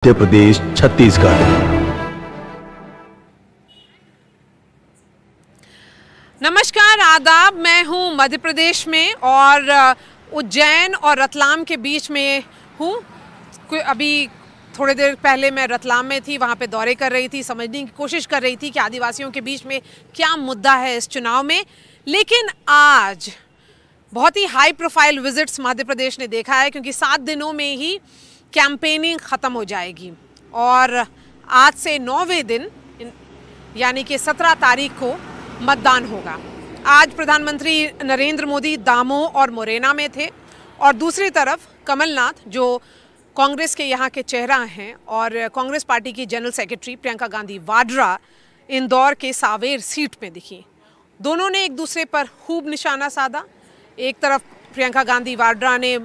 मध्य प्रदेश छत्तीसगढ़। नमस्कार, आदाब। मैं हूं मध्य प्रदेश में और उज्जैन और रतलाम के बीच में हूं। अभी थोड़ी देर पहले मैं रतलाम में थी, वहां पे दौरे कर रही थी, समझने की कोशिश कर रही थी कि आदिवासियों के बीच में क्या मुद्दा है इस चुनाव में। लेकिन आज बहुत ही high profile visits Madhya Pradesh ने देखा है, क्योंकि 7 दिनों में ही कैंपेनिंग ख़त्म हो जाएगी और आज से 9वें दिन यानी कि 17 तारीख को मतदान होगा। आज प्रधानमंत्री नरेंद्र मोदी दामोह और मुरैना में थे और दूसरी तरफ कमलनाथ, जो कांग्रेस के यहाँ के चेहरा हैं, और कांग्रेस पार्टी की जनरल सेक्रेटरी प्रियंका गांधी वाड्रा इंदौर के सावेर सीट में दिखी। दोनों ने एक दूसरे पर खूब निशाना साधा। एक तरफ प्रियंका गांधी वाड्रा ने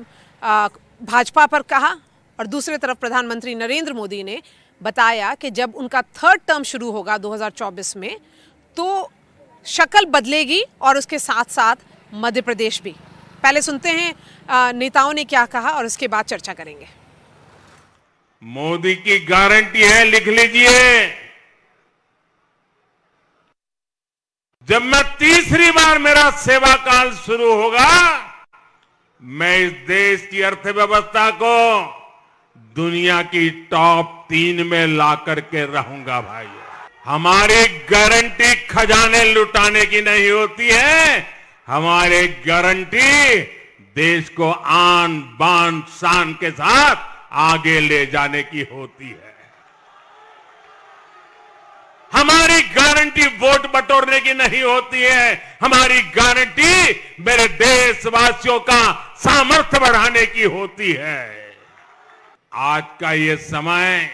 भाजपा पर कहा और दूसरी तरफ प्रधानमंत्री नरेंद्र मोदी ने बताया कि जब उनका 3rd टर्म शुरू होगा 2024 में तो शक्ल बदलेगी और उसके साथ साथ मध्य प्रदेश भी। पहले सुनते हैं नेताओं ने क्या कहा और उसके बाद चर्चा करेंगे। मोदी की गारंटी है, लिख लीजिए। जब मैं तीसरी बार मेरा सेवा काल शुरू होगा, मैं इस देश की अर्थव्यवस्था को दुनिया की टॉप 3 में ला करके रहूंगा। भाई, हमारी गारंटी खजाने लुटाने की नहीं होती है, हमारी गारंटी देश को आन बान शान के साथ आगे ले जाने की होती है। हमारी गारंटी वोट बटोरने की नहीं होती है, हमारी गारंटी मेरे देशवासियों का सामर्थ्य बढ़ाने की होती है। आज का ये समय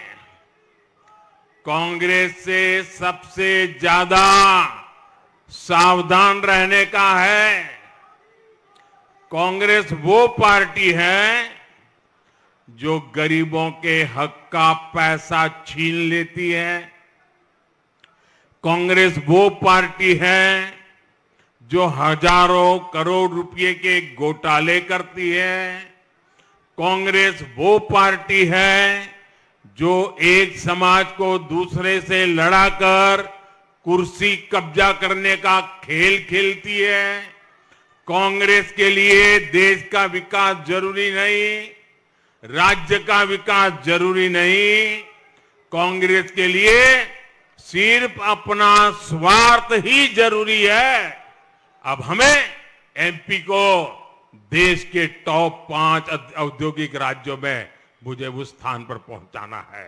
कांग्रेस से सबसे ज्यादा सावधान रहने का है। कांग्रेस वो पार्टी है जो गरीबों के हक का पैसा छीन लेती है। कांग्रेस वो पार्टी है जो हजारों करोड़ रुपए के घोटाले करती है। कांग्रेस वो पार्टी है जो एक समाज को दूसरे से लड़ाकर कुर्सी कब्जा करने का खेल खेलती है। कांग्रेस के लिए देश का विकास जरूरी नहीं, राज्य का विकास जरूरी नहीं। कांग्रेस के लिए सिर्फ अपना स्वार्थ ही जरूरी है। अब हमें एमपी को देश के टॉप 5 औद्योगिक राज्यों में मुझे उस स्थान पर पहुंचाना है,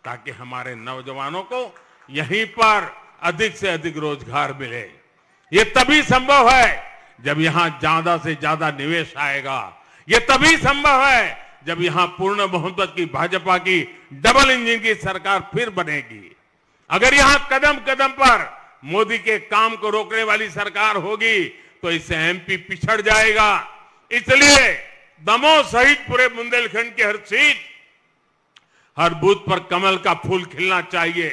ताकि हमारे नौजवानों को यहीं पर अधिक से अधिक रोजगार मिले। ये तभी संभव है जब यहां ज्यादा से ज्यादा निवेश आएगा। ये तभी संभव है जब यहां पूर्ण बहुमत की भाजपा की डबल इंजन की सरकार फिर बनेगी। अगर यहां कदम कदम पर मोदी के काम को रोकने वाली सरकार होगी तो इससे एमपी पिछड़ जाएगा। इसलिए दमोह सहित पूरे बुंदेलखंड की हर सीट, हर बूथ पर कमल का फूल खिलना चाहिए।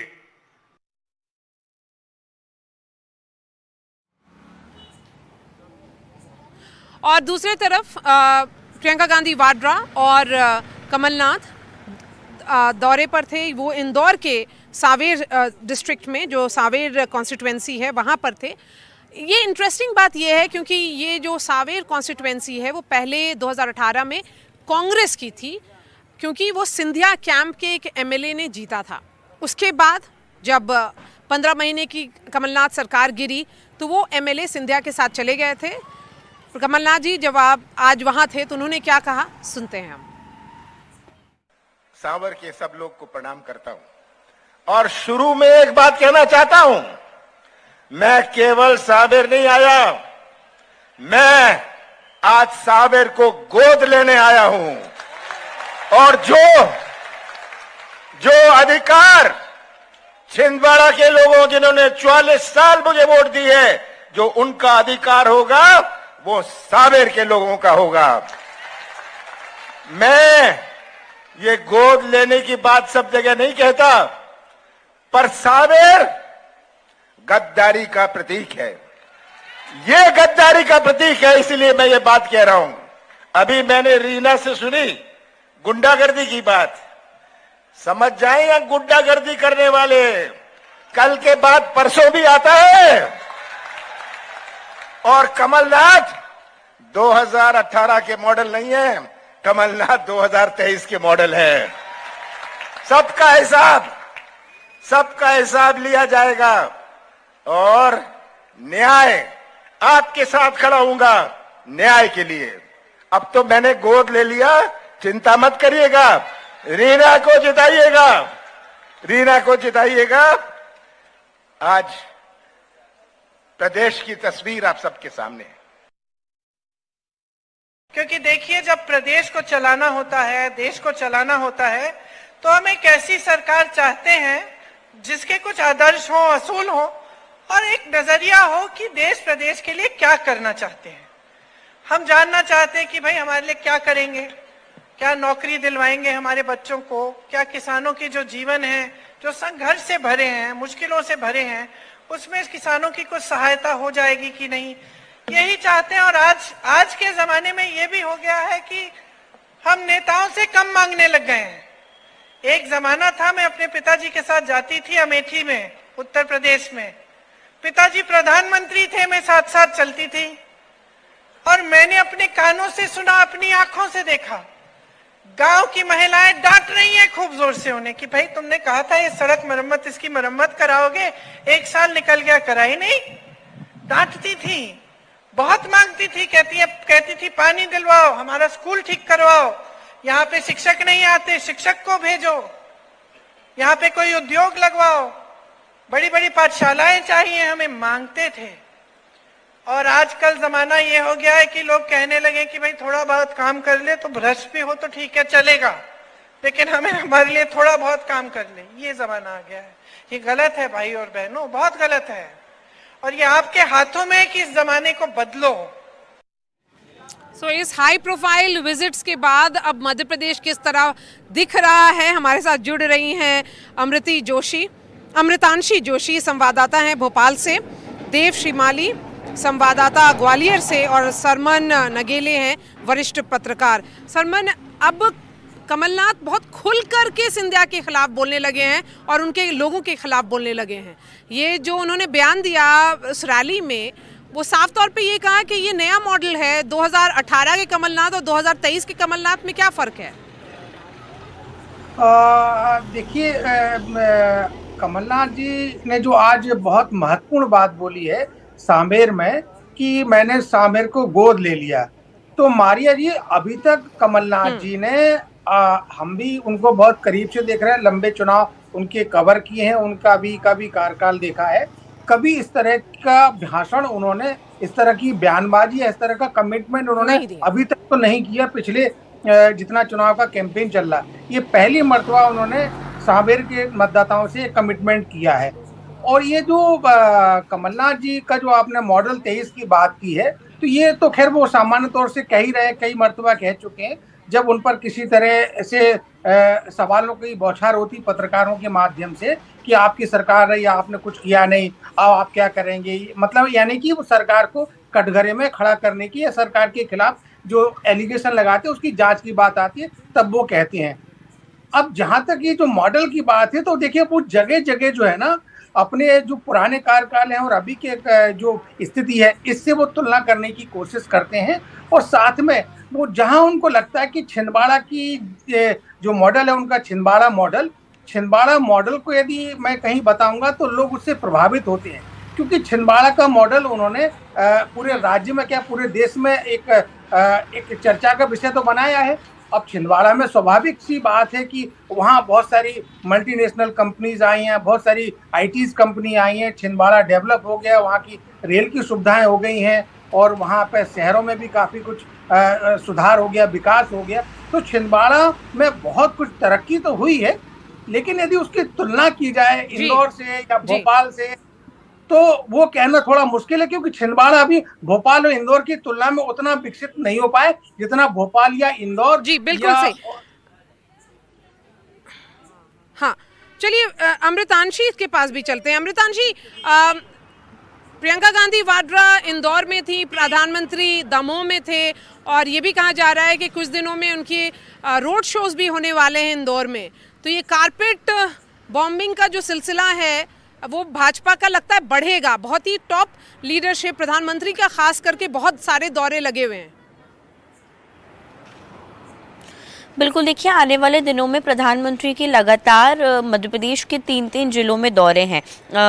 और दूसरी तरफ प्रियंका गांधी वाड्रा और कमलनाथ दौरे पर थे। वो इंदौर के सावेर डिस्ट्रिक्ट में, जो सावेर कॉन्स्टिट्यूएंसी है, वहाँ पर थे। ये इंटरेस्टिंग बात ये है क्योंकि ये जो सावेर कॉन्स्टिट्यूएंसी है वो पहले 2018 में कांग्रेस की थी, क्योंकि वो सिंधिया कैंप के एक एमएलए ने जीता था। उसके बाद जब 15 महीने की कमलनाथ सरकार गिरी तो वो एमएलए सिंधिया के साथ चले गए थे। कमलनाथ जी जब आप आज वहाँ थे तो उन्होंने क्या कहा, सुनते हैं हम। सावर के सब लोग को प्रणाम करता हूं और शुरू में एक बात कहना चाहता हूं, मैं केवल सावेर नहीं आया, मैं आज सावेर को गोद लेने आया हूं। और जो अधिकार छिंदवाड़ा के लोगों जिन्होंने 44 साल मुझे वोट दी है, जो उनका अधिकार होगा वो सावेर के लोगों का होगा। मैं ये गोद लेने की बात सब जगह नहीं कहता, पर सावेर गद्दारी का प्रतीक है। ये गद्दारी का प्रतीक है, इसलिए मैं ये बात कह रहा हूं। अभी मैंने रीना से सुनी गुंडागर्दी की बात। समझ जाए या गुंडागर्दी करने वाले, कल के बाद परसों भी आता है। और कमलनाथ 2018 के मॉडल नहीं है, कमलनाथ 2023 के मॉडल है। सबका हिसाब लिया जाएगा और न्याय, आपके साथ खड़ा हूंगा न्याय के लिए। अब तो मैंने गोद ले लिया, चिंता मत करिएगा, रीना को जिताइएगा। आज प्रदेश की तस्वीर आप सबके सामने है। क्योंकि देखिए, जब प्रदेश को चलाना होता है, देश को चलाना होता है, तो हम एक ऐसी सरकार चाहते हैं जिसके कुछ आदर्श हो, असूल हो और एक नजरिया हो कि देश प्रदेश के लिए क्या करना चाहते हैं। हम जानना चाहते हैं कि भाई हमारे लिए क्या करेंगे, क्या नौकरी दिलवाएंगे हमारे बच्चों को, क्या किसानों की जो जीवन है, जो संघर्ष से भरे हैं, मुश्किलों से भरे हैं, उसमें इस किसानों की कुछ सहायता हो जाएगी कि नहीं, यही चाहते हैं। और आज के जमाने में ये भी हो गया है कि हम नेताओं से कम मांगने लग गए हैं। एक जमाना था, मैं अपने पिताजी के साथ जाती थी अमेठी में, उत्तर प्रदेश में। पिताजी प्रधानमंत्री थे, मैं साथ साथ चलती थी और मैंने अपने कानों से सुना, अपनी आंखों से देखा, गांव की महिलाएं डांट रही हैं खूब जोर से उन्हें कि भाई तुमने कहा था ये सड़क मरम्मत, इसकी मरम्मत कराओगे, 1 साल निकल गया, कराई नहीं। डांटती थी, बहुत मांगती थी, कहती थी पानी दिलवाओ, हमारा स्कूल ठीक करवाओ, यहाँ पे शिक्षक नहीं आते, शिक्षक को भेजो, यहाँ पे कोई उद्योग लगवाओ, बड़ी बड़ी पाठशालाएं चाहिए हमें, मांगते थे। और आजकल जमाना ये हो गया है कि लोग कहने लगे कि भाई थोड़ा बहुत काम कर ले तो भ्रष्ट भी हो तो ठीक है, चलेगा, लेकिन हमारे लिए थोड़ा बहुत काम कर ले, ये जमाना आ गया है। ये गलत है भाई और बहनों, बहुत गलत है। और ये आपके हाथों में है कि इस जमाने को बदलो। इस हाई प्रोफाइल विजिट्स के बाद अब मध्य प्रदेश किस तरह दिख रहा है, हमारे साथ जुड़ रही हैं अमृतांशी जोशी संवाददाता हैं भोपाल से, देव श्रीमाली संवाददाता ग्वालियर से और सरमन नगेले हैं वरिष्ठ पत्रकार। सरमन, अब कमलनाथ बहुत खुल कर के सिंधिया के खिलाफ बोलने लगे हैं और उनके लोगों के खिलाफ बोलने लगे हैं। ये जो उन्होंने बयान दिया उस रैली में, वो साफ तौर पे ये कहा कि ये नया मॉडल है। 2018 के कमलनाथ और 2023 के कमलनाथ में क्या फ़र्क है? देखिए, कमलनाथ जी ने जो आज बहुत महत्वपूर्ण बात बोली है सांभर में कि मैंने सांभर को गोद ले लिया, तो मारिया जी, अभी तक कमलनाथ जी ने हम भी उनको बहुत करीब से देख रहे हैं, लंबे चुनाव उनके कवर किए हैं, उनका भी कार्यकाल देखा है। कभी इस तरह का भाषण उन्होंने, इस तरह की बयानबाजी, इस तरह का कमिटमेंट उन्होंने अभी तक तो नहीं किया। पिछले जितना चुनाव का कैंपेन चल रहा, ये पहली मर्तबा उन्होंने सांभर के मतदाताओं से कमिटमेंट किया है। और ये जो कमलनाथ जी का जो आपने मॉडल 23 की बात की है, तो ये तो खैर वो सामान्य तौर से कह ही रहे, कई मर्तबा कह चुके हैं। जब उन पर किसी तरह से सवालों की बौछार होती पत्रकारों के माध्यम से कि आपकी सरकार है या आपने कुछ किया नहीं, अब आप क्या करेंगे, मतलब यानी कि वो सरकार को कटघरे में खड़ा करने की या सरकार के खिलाफ जो एलिगेशन लगाते हैं उसकी जांच की बात आती है, तब वो कहते हैं। अब जहाँ तक ये जो मॉडल की बात है, तो देखिए वो जगह जगह जो है ना, अपने जो पुराने कार्यकाल हैं और अभी के जो स्थिति है, इससे वो तुलना करने की कोशिश करते हैं। और साथ में वो जहां उनको लगता है कि छिंदवाड़ा की जो मॉडल है उनका छिंदवाड़ा मॉडल को यदि मैं कहीं बताऊंगा तो लोग उससे प्रभावित होते हैं, क्योंकि छिंदवाड़ा का मॉडल उन्होंने पूरे राज्य में, क्या पूरे देश में एक चर्चा का विषय तो बनाया है। अब छिंदवाड़ा में स्वाभाविक सी बात है कि वहाँ बहुत सारी मल्टीनेशनल कंपनीज आई हैं, बहुत सारी आईटीज कंपनी आई हैं, छिंदवाड़ा डेवलप हो गया, वहाँ की रेल की सुविधाएं हो गई हैं और वहाँ पे शहरों में भी काफ़ी कुछ सुधार हो गया, विकास हो गया। तो छिंदवाड़ा में बहुत कुछ तरक्की तो हुई है, लेकिन यदि उसकी तुलना की जाए इंदौर से या भोपाल से, तो वो कहना थोड़ा मुश्किल है, क्योंकि छिंदवाड़ा अभी भोपाल और इंदौर की तुलना में उतना विकसित नहीं हो पाए जितना भोपाल या इंदौर। जी बिल्कुल सही। हाँ, चलिए अमृतांशी के पास भी चलते हैं। अमृतांशी, प्रियंका गांधी वाड्रा इंदौर में थी, प्रधानमंत्री दमोह में थे और ये भी कहा जा रहा है कि कुछ दिनों में उनके रोड शोज भी होने वाले हैं इंदौर में। तो ये कारपेट बॉम्बिंग का जो सिलसिला है वो भाजपा का लगता है बढ़ेगा। बहुत ही टॉप लीडरशिप, प्रधानमंत्री का खास करके बहुत सारे दौरे लगे हुए हैं। बिल्कुल, देखिए आने वाले दिनों में प्रधानमंत्री के लगातार मध्य प्रदेश के 3 जिलों में दौरे हैं।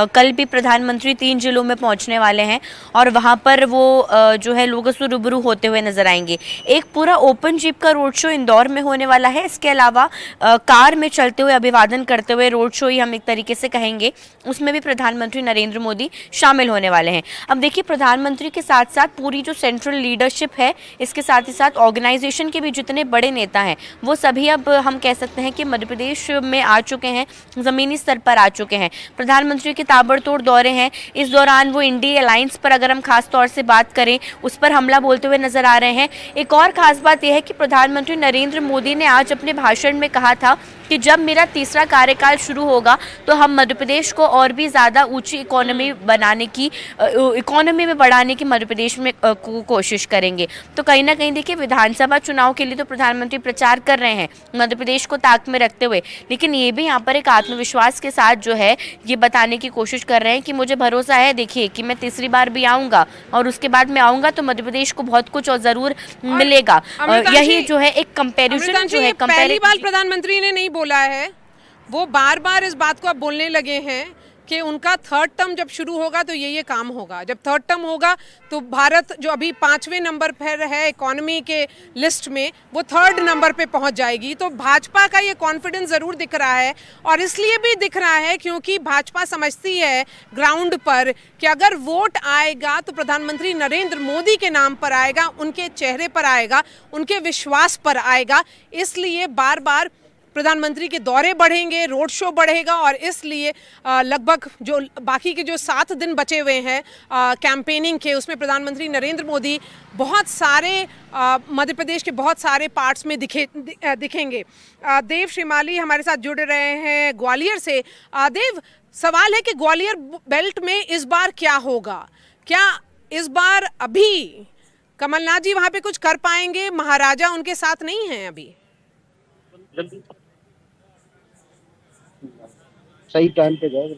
कल भी प्रधानमंत्री 3 जिलों में पहुंचने वाले हैं और वहां पर वो जो है लोगों से रूबरू होते हुए नजर आएंगे। एक पूरा ओपन जीप का रोड शो इंदौर में होने वाला है। इसके अलावा कार में चलते हुए अभिवादन करते हुए रोड शो ही हम एक तरीके से कहेंगे, उसमें भी प्रधानमंत्री नरेंद्र मोदी शामिल होने वाले हैं। अब देखिए, प्रधानमंत्री के साथ साथ पूरी जो सेंट्रल लीडरशिप है, इसके साथ ही साथ ऑर्गेनाइजेशन के भी जितने बड़े नेता हैं वो सभी अब हम कह सकते हैं कि मध्य प्रदेश में आ चुके हैं, ज़मीनी स्तर पर आ चुके हैं। प्रधानमंत्री के ताबड़तोड़ दौरे हैं। इस दौरान वो इंडी अलायंस पर अगर हम खास तौर से बात करें, उस पर हमला बोलते हुए नजर आ रहे हैं। एक और खास बात यह है कि प्रधानमंत्री नरेंद्र मोदी ने आज अपने भाषण में कहा था कि जब मेरा तीसरा कार्यकाल शुरू होगा तो हम मध्य प्रदेश को और भी ज़्यादा ऊंची इकोनॉमी बनाने की, इकोनॉमी में बढ़ाने की मध्य प्रदेश में कोशिश करेंगे। तो कहीं ना कहीं देखिए, विधानसभा चुनाव के लिए तो प्रधानमंत्री प्रचार कर रहे हैं मध्य प्रदेश को ताक में रखते हुए, लेकिन ये भी यहाँ पर एक आत्मविश्वास के साथ जो है ये बताने की कोशिश कर रहे हैं कि मुझे भरोसा है, देखिए कि मैं तीसरी बार भी आऊँगा और उसके बाद मैं आऊँगा तो मध्य प्रदेश को बहुत कुछ और ज़रूर मिलेगा। यही जो है एक कंपेरिजन जो है, पहली बार प्रधानमंत्री ने नहीं बोला है, वो बार बार इस बात को अब बोलने लगे हैं कि उनका थर्ड टर्म जब शुरू होगा तो ये काम होगा। जब थर्ड टर्म होगा तो भारत जो अभी 5वें नंबर पर है इकोनॉमी के लिस्ट में, वो थर्ड नंबर पे पहुंच जाएगी। तो भाजपा का ये कॉन्फिडेंस ज़रूर दिख रहा है, और इसलिए भी दिख रहा है क्योंकि भाजपा समझती है ग्राउंड पर कि अगर वोट आएगा तो प्रधानमंत्री नरेंद्र मोदी के नाम पर आएगा, उनके चेहरे पर आएगा, उनके विश्वास पर आएगा। इसलिए बार बार प्रधानमंत्री के दौरे बढ़ेंगे, रोड शो बढ़ेगा, और इसलिए लगभग जो बाकी के जो 7 दिन बचे हुए हैं कैंपेनिंग के, उसमें प्रधानमंत्री नरेंद्र मोदी बहुत सारे मध्य प्रदेश के बहुत सारे पार्ट्स में दिखेंगे। देव श्रीमाली हमारे साथ जुड़ रहे हैं ग्वालियर से। देव, सवाल है कि ग्वालियर बेल्ट में इस बार क्या होगा? क्या इस बार अभी कमलनाथ जी वहाँ पे कुछ कर पाएंगे? महाराजा उनके साथ नहीं हैं अभी। सही टाइम पे जाए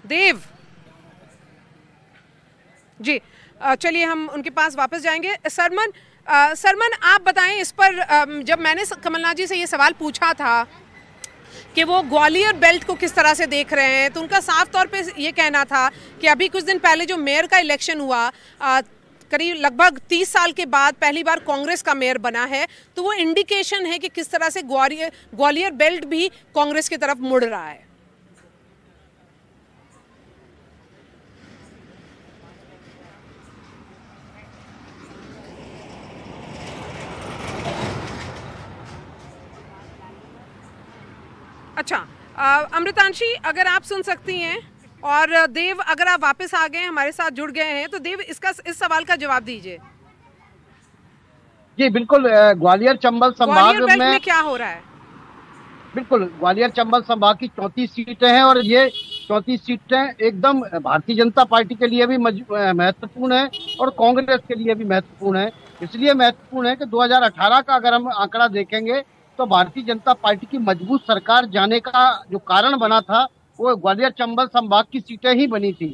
देव जी। चलिए हम उनके पास वापस जाएंगे। सरमन आप बताएं इस पर, जब मैंने कमलनाथ जी से ये सवाल पूछा था कि वो ग्वालियर बेल्ट को किस तरह से देख रहे हैं, तो उनका साफ तौर पे ये कहना था कि अभी कुछ दिन पहले जो मेयर का इलेक्शन हुआ, करीब लगभग 30 साल के बाद पहली बार कांग्रेस का मेयर बना है, तो वो इंडिकेशन है कि किस तरह से ग्वालियर बेल्ट भी कांग्रेस की तरफ मुड़ रहा है। अच्छा, अमृतांशी अगर आप सुन सकती हैं, और देव अगर आप वापस आ गए हमारे साथ जुड़ गए हैं, तो देव इस सवाल का जवाब दीजिए। जी बिल्कुल, ग्वालियर चंबल संभाग में क्या हो रहा है? बिल्कुल, ग्वालियर चंबल संभाग की 34 सीटें हैं, और ये 34 सीटें एकदम भारतीय जनता पार्टी के लिए भी महत्वपूर्ण है और कांग्रेस के लिए भी महत्वपूर्ण है। इसलिए महत्वपूर्ण है कि 2018 का अगर हम आंकड़ा देखेंगे तो भारतीय जनता पार्टी की मजबूत सरकार जाने का जो कारण बना था वो ग्वालियर चंबल संभाग की सीटें ही बनी थी।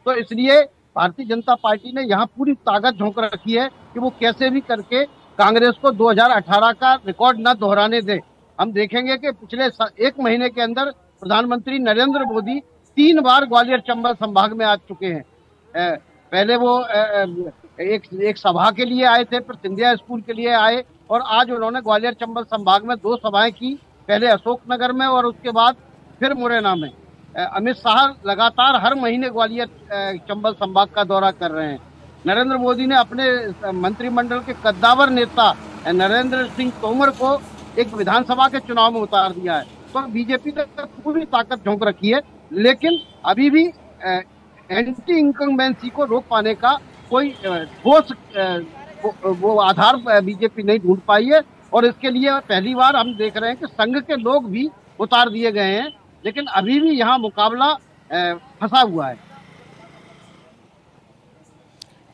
तो इसलिए भारतीय जनता पार्टी ने यहाँ पूरी ताकत झोंक रखी है कि वो कैसे भी करके कांग्रेस को 2018 का रिकॉर्ड न दोहराने दे। हम देखेंगे कि पिछले 1 महीने के अंदर प्रधानमंत्री नरेंद्र मोदी 3 बार ग्वालियर चंबल संभाग में आ चुके हैं। पहले वो एक सभा के लिए आए थे, फिर सिंधिया स्कूल के लिए आए, और आज उन्होंने ग्वालियर चंबल संभाग में 2 सभाएं की, पहले अशोकनगर में और उसके बाद फिर मुरैना में। अमित शाह लगातार हर महीने ग्वालियर चंबल संभाग का दौरा कर रहे हैं। नरेंद्र मोदी ने अपने मंत्रिमंडल के कद्दावर नेता नरेंद्र सिंह तोमर को एक विधानसभा के चुनाव में उतार दिया है। तो बीजेपी ने पूरी ताकत झोंक रखी है, लेकिन अभी भी एंटी इनकम्बेंसी को रोक पाने का कोई ठोस वो आधार बीजेपी नहीं ढूंढ पाई है, और इसके लिए पहली बार हम देख रहे हैं कि संघ के लोग भी उतार दिए गए हैं, लेकिन अभी भी यहाँ मुकाबला फंसा हुआ है।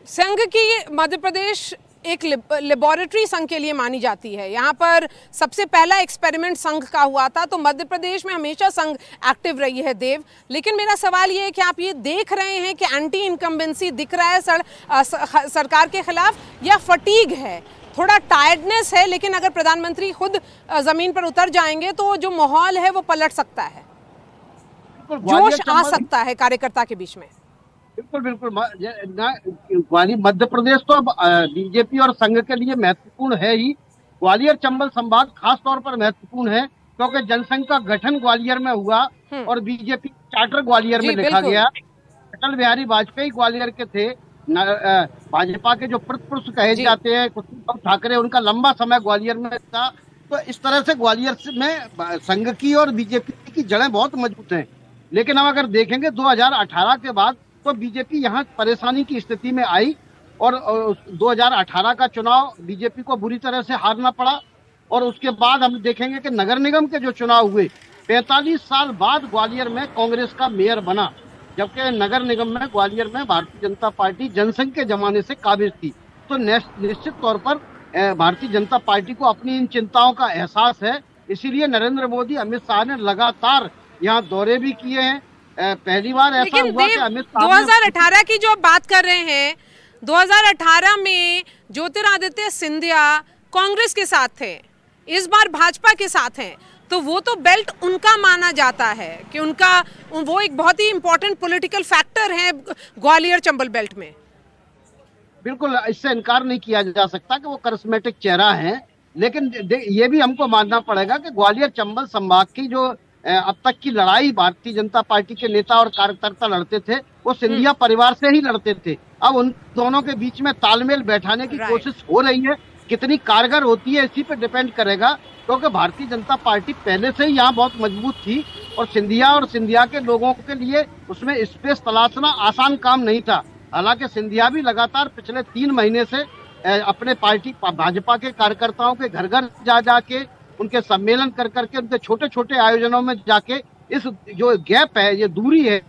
संघ की मध्य प्रदेश एक लेबोरेटरी संघ के लिए मानी जाती है। यहाँ पर सबसे पहला एक्सपेरिमेंट संघ का हुआ था, तो मध्य प्रदेश में हमेशा संघ एक्टिव रही है देव। लेकिन मेरा सवाल ये है कि आप ये देख रहे हैं कि एंटी इनकम्बेंसी दिख रहा है सरकार के खिलाफ, या फटीग है, थोड़ा टायर्डनेस है, लेकिन अगर प्रधानमंत्री खुद जमीन पर उतर जाएंगे तो जो माहौल है वो पलट सकता है, जोश आ सकता है कार्यकर्ता के बीच में? बिल्कुल बिल्कुल। मध्य प्रदेश तो अब बीजेपी और संघ के लिए महत्वपूर्ण है ही। ग्वालियर चंबल संभाग खास तौर पर महत्वपूर्ण है क्योंकि जनसंघ का गठन ग्वालियर में हुआ और बीजेपी चार्टर ग्वालियर में लिखा गया। अटल बिहारी वाजपेयी ग्वालियर के थे। भाजपा के जो प्रतिपुरुष कहे जाते हैं उद्धव ठाकरे, उनका लंबा समय ग्वालियर में था। तो इस तरह से ग्वालियर में संघ की और बीजेपी की जड़ें बहुत मजबूत हैं। लेकिन हम अगर देखेंगे 2018 के बाद तो बीजेपी यहाँ परेशानी की स्थिति में आई और 2018 का चुनाव बीजेपी को बुरी तरह से हारना पड़ा। और उसके बाद हम देखेंगे कि नगर निगम के जो चुनाव हुए 45 साल बाद ग्वालियर में कांग्रेस का मेयर बना, जबकि नगर निगम में ग्वालियर में भारतीय जनता पार्टी जनसंघ के जमाने से काबिज थी। तो निश्चित तौर पर भारतीय जनता पार्टी को अपनी इन चिंताओं का एहसास है। इसीलिए नरेंद्र मोदी, अमित शाह ने लगातार यहाँ दौरे भी किए हैं। पहली बार ऐसा हुआ कि अमित शाह 2018 की जो बात कर रहे हैं, 2018 में ज्योतिरादित्य सिंधिया कांग्रेस के साथ थे, इस बार भाजपा के साथ हैं, तो वो तो बेल्ट उनका माना जाता है कि उनका वो एक बहुत ही इंपॉर्टेंट पॉलिटिकल फैक्टर है ग्वालियर चंबल बेल्ट में। बिल्कुल, इससे इनकार नहीं किया जा सकता कि वो करिश्मेटिक चेहरा है। लेकिन ये भी हमको मानना पड़ेगा कि ग्वालियर चंबल संभाग की जो अब तक की लड़ाई भारतीय जनता पार्टी के नेता और कार्यकर्ता लड़ते थे वो सिंधिया परिवार से ही लड़ते थे। अब उन दोनों के बीच में तालमेल बैठाने की कोशिश हो रही है। कितनी कारगर होती है इसी पे डिपेंड करेगा, क्योंकि भारतीय जनता पार्टी पहले से ही यहाँ बहुत मजबूत थी और सिंधिया के लोगों के लिए उसमें स्पेस तलाशना आसान काम नहीं था। हालांकि सिंधिया भी लगातार पिछले 3 महीने से अपने पार्टी भाजपा के कार्यकर्ताओं के घर घर जा जाके उनके सम्मेलन कर करके उनके छोटे छोटे आयोजनों में जाके इस जो गैप है, ये दूरी है,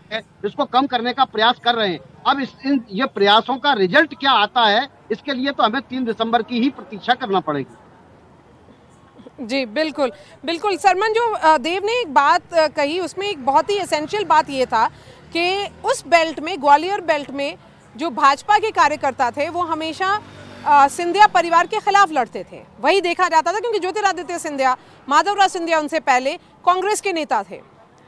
इसको कम करने का प्रयास कर रहे हैं। अब ये प्रयासों का रिजल्ट क्या आता है, इसके लिए तो हमें 3 दिसंबर की ही प्रतीक्षा करना पड़ेगी। जी बिल्कुल बिल्कुल। सरमन, जो देव ने एक बात कही उसमें एक बहुत ही एसेंशियल बात ये था कि उस बेल्ट में, ग्वालियर बेल्ट में जो भाजपा के कार्यकर्ता थे वो हमेशा सिंधिया परिवार के खिलाफ लड़ते थे। वही देखा जाता था क्योंकि ज्योतिरादित्य सिंधिया, माधवराव सिंधिया उनसे पहले कांग्रेस के नेता थे।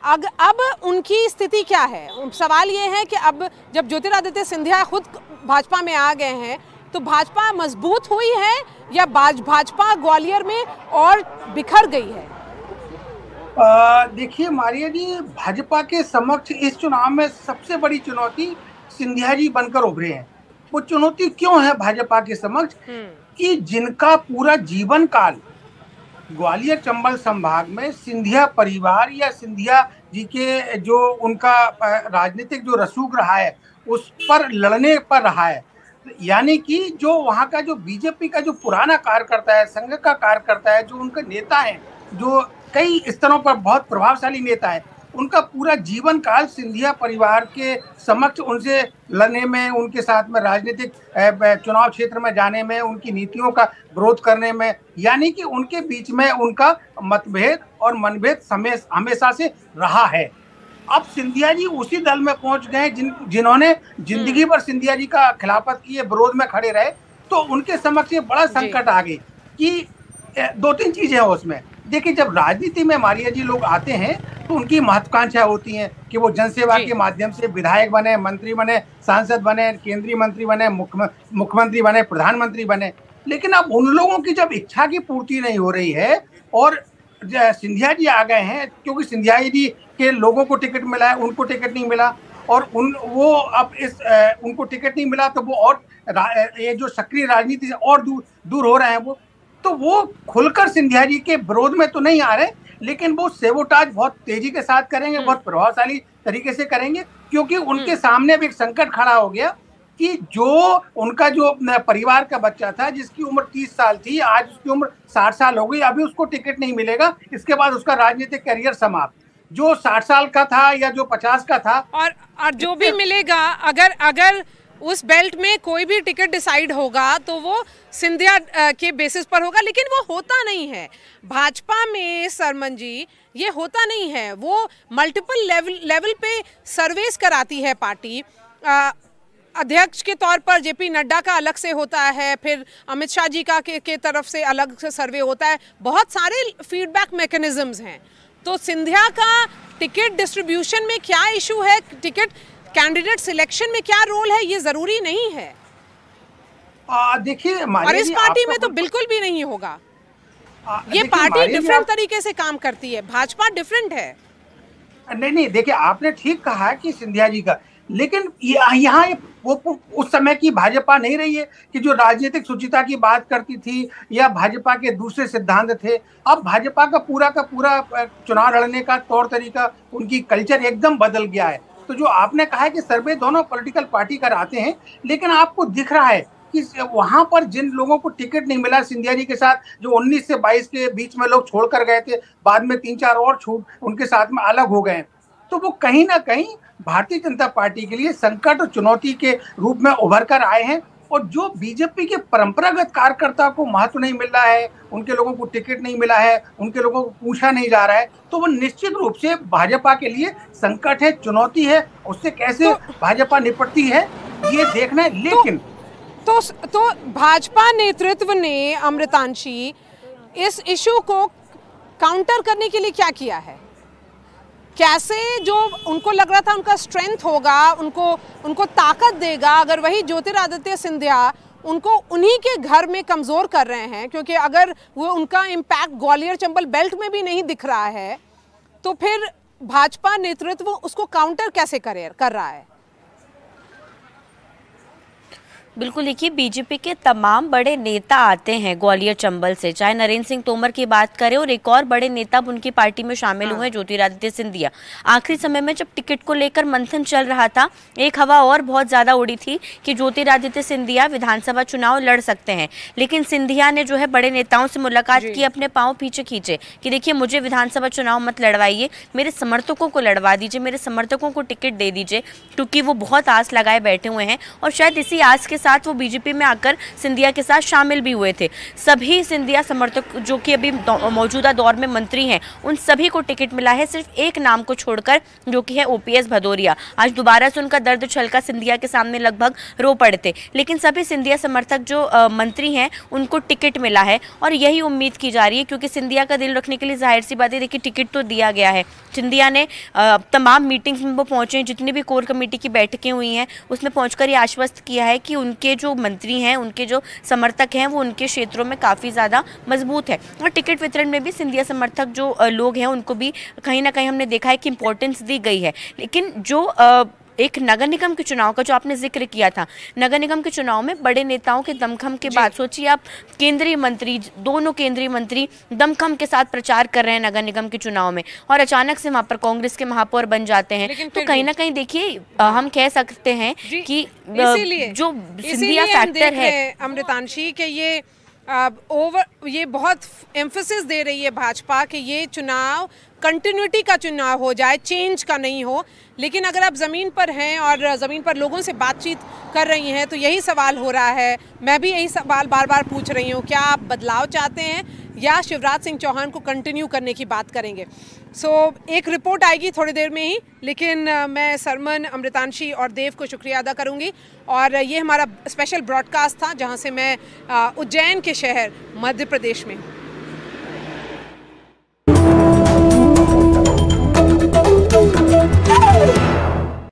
अब उनकी स्थिति क्या है? सवाल ये है कि अब जब ज्योतिरादित्य सिंधिया खुद भाजपा में आ गए हैं तो भाजपा मजबूत हुई है या भाजपा ग्वालियर में और बिखर गई है? देखिए मारिया जी, भाजपा के समक्ष इस चुनाव में सबसे बड़ी चुनौती सिंधिया जी बनकर उभरे हैं। वो चुनौती क्यों है भाजपा के समक्ष कि जिनका पूरा जीवन काल ग्वालियर चंबल संभाग में सिंधिया परिवार या सिंधिया जी के जो उनका राजनीतिक जो रसूख रहा है उस पर लड़ने पर रहा है। यानी कि जो वहाँ का जो बीजेपी का जो पुराना कार्यकर्ता है, संघ का कार्यकर्ता है, जो उनके नेता हैं, जो कई स्तरों पर बहुत प्रभावशाली नेता है, उनका पूरा जीवन काल सिंधिया परिवार के समक्ष उनसे लड़ने में, उनके साथ में राजनीतिक चुनाव क्षेत्र में जाने में, उनकी नीतियों का विरोध करने में, यानी कि उनके बीच में उनका मतभेद और मनभेद हमेशा से रहा है। अब सिंधिया जी उसी दल में पहुंच गए जिन्होंने जिंदगी भर सिंधिया जी का खिलाफत किए, विरोध में खड़े रहे। तो उनके समक्ष ये बड़ा संकट आ गई कि 2-3 चीजें हैं उसमें। देखिए, जब राजनीति में मारिया जी लोग आते हैं तो उनकी महत्वाकांक्षा होती है कि वो जनसेवा के माध्यम से विधायक बने, मंत्री बने, सांसद बने, केंद्रीय मंत्री बने, मुख्यमंत्री बने, प्रधानमंत्री बने। लेकिन अब उन लोगों की जब इच्छा की पूर्ति नहीं हो रही है और सिंधिया जी आ गए हैं, क्योंकि सिंधिया जी के लोगों को टिकट मिला है, उनको टिकट नहीं मिला, और उनको टिकट नहीं मिला तो वो और ये जो सक्रिय राजनीति से और दूर हो रहे हैं। वो खुलकर सिंधिया जी के विरोध में तो नहीं आ रहे, लेकिन वो सेबोटाज बहुत तेजी के साथ करेंगे, बहुत प्रभावशाली तरीके से करेंगे, क्योंकि उनके सामने भी एक संकट खड़ा हो गया कि जो उनका जो परिवार का बच्चा था जिसकी उम्र 30 साल थी, आज उसकी उम्र 60 साल हो गई, अभी उसको टिकट नहीं मिलेगा, इसके बाद उसका राजनीतिक करियर समाप्त। जो 60 साल का था या जो 50 का था, और जो भी मिलेगा, अगर उस बेल्ट में कोई भी टिकट डिसाइड होगा तो वो सिंधिया के बेसिस पर होगा, लेकिन वो होता नहीं है भाजपा में सरमन जी, ये होता नहीं है। वो मल्टीपल लेवल पे सर्वेस कराती है पार्टी। अध्यक्ष के तौर पर जेपी नड्डा का अलग से होता है, फिर अमित शाह जी का के तरफ से अलग से सर्वे होता है, बहुत सारे फीडबैक मैकेनिज्म्स हैं। तो सिंधिया का टिकट डिस्ट्रीब्यूशन में क्या इशू है, टिकट कैंडिडेट सिलेक्शन में क्या रोल है, ये जरूरी नहीं है। देखिए, और इस पार्टी में तो बिल्कुल भी नहीं होगा। ये पार्टी डिफरेंट तरीके से काम करती है, भाजपा डिफरेंट है। नहीं, देखिए आपने ठीक कहा कि सिंधिया जी का, लेकिन यहाँ वो उस समय की भाजपा नहीं रही है कि जो राजनीतिक शुचिता की बात करती थी या भाजपा के दूसरे सिद्धांत थे। अब भाजपा का पूरा चुनाव लड़ने का तौर तरीका, उनकी कल्चर एकदम बदल गया है। तो जो आपने कहा है कि सर्वे दोनों पॉलिटिकल पार्टी कराते हैं, लेकिन आपको दिख रहा है कि वहां पर जिन लोगों को टिकट नहीं मिला सिंधिया जी के साथ, जो 19 से 22 के बीच में लोग छोड़कर गए थे, बाद में 3-4 और छूट उनके साथ में अलग हो गए, तो वो कहीं ना कहीं भारतीय जनता पार्टी के लिए संकट और चुनौती के रूप में उभर कर आए हैं। और जो बीजेपी के परंपरागत कार्यकर्ता को महत्व नहीं मिल रहा है, उनके लोगों को टिकट नहीं मिला है, उनके लोगों को पूछा नहीं जा रहा है, तो वो निश्चित रूप से भाजपा के लिए संकट है, चुनौती है। उससे कैसे भाजपा निपटती है ये देखना है। लेकिन तो भाजपा नेतृत्व ने, अमृतांशी, इस इशू को काउंटर करने के लिए क्या किया है? कैसे जो उनको लग रहा था उनका स्ट्रेंथ होगा, उनको ताकत देगा, अगर वही ज्योतिरादित्य सिंधिया उनको उन्हीं के घर में कमज़ोर कर रहे हैं, क्योंकि अगर वो उनका इम्पैक्ट ग्वालियर चंबल बेल्ट में भी नहीं दिख रहा है, तो फिर भाजपा नेतृत्व उसको काउंटर कैसे कर रहा है? बिल्कुल, देखिए बीजेपी के तमाम बड़े नेता आते हैं ग्वालियर चंबल से, चाहे नरेंद्र सिंह तोमर की बात करें, और एक और बड़े नेता उनकी पार्टी में शामिल हुए ज्योतिरादित्य सिंधिया। आखिरी समय में जब टिकट को लेकर मंथन चल रहा था, एक हवा और बहुत ज़्यादा उड़ी थी कि ज्योतिरादित्य सिंधिया विधानसभा चुनाव लड़ सकते हैं, लेकिन सिंधिया ने जो है बड़े नेताओं से मुलाकात की, अपने पाँव पीछे खींचे कि देखिए मुझे विधानसभा चुनाव मत लड़वाइए, मेरे समर्थकों को लड़वा दीजिए, मेरे समर्थकों को टिकट दे दीजिए, क्योंकि वो बहुत आस लगाए बैठे हुए हैं। और शायद इसी आस के साथ वो बीजेपी में आकर सिंधिया के साथ शामिल भी हुए थे। सभी सिंधिया समर्थक जो कि अभी मौजूदा दौर में मंत्री हैं, उन सभी को टिकट मिला है, सिर्फ एक नाम को छोड़कर, जो कि है ओपीएस भदौरिया। आज दोबारा से उनका दर्द छलका, सिंधिया के सामने लगभग रो पड़े थे, लेकिन सभी सिंधिया समर्थक जो मंत्री हैं उनको टिकट मिला है। और यही उम्मीद की जा रही है, क्योंकि सिंधिया का दिल रखने के लिए जाहिर सी बात है, देखिए टिकट तो दिया गया है। सिंधिया ने तमाम मीटिंग्स में वो पहुंचे, जितनी भी कोर कमेटी की बैठकें हुई हैं उसमें पहुंचकर ये आश्वस्त किया है कि उनके जो मंत्री हैं, उनके जो समर्थक हैं, वो उनके क्षेत्रों में काफ़ी ज़्यादा मजबूत है। और टिकट वितरण में भी सिंधिया समर्थक जो लोग हैं उनको भी कहीं ना कहीं हमने देखा है कि इंपॉर्टेंस दी गई है। लेकिन जो एक नगर निगम के चुनाव का जो आपने जिक्र किया था, नगर निगम के चुनाव में बड़े नेताओं के दमखम के बाद, सोचिए आप, केंद्रीय मंत्री, दोनों केंद्रीय मंत्री दमखम के साथ प्रचार कर रहे हैं नगर निगम के चुनाव में, और अचानक से वहां पर कांग्रेस के महापौर बन जाते हैं। तो कहीं ना कहीं देखिए हम कह सकते हैं कि जो सिंधिया फैक्टर है, अमृतांशी, के ये बहुत एम्फेसिस दे रही है भाजपा कि ये चुनाव कंटिन्यूटी का चुनाव हो जाए, चेंज का नहीं हो। लेकिन अगर आप ज़मीन पर हैं और ज़मीन पर लोगों से बातचीत कर रही हैं, तो यही सवाल हो रहा है, मैं भी यही सवाल बार बार पूछ रही हूँ, क्या आप बदलाव चाहते हैं या शिवराज सिंह चौहान को कंटिन्यू करने की बात करेंगे? एक रिपोर्ट आएगी थोड़ी देर में ही, लेकिन मैं सरमन, अमृतांशी और देव को शुक्रिया अदा करूँगी। और ये हमारा स्पेशल ब्रॉडकास्ट था, जहाँ से मैं उज्जैन के शहर मध्य प्रदेश में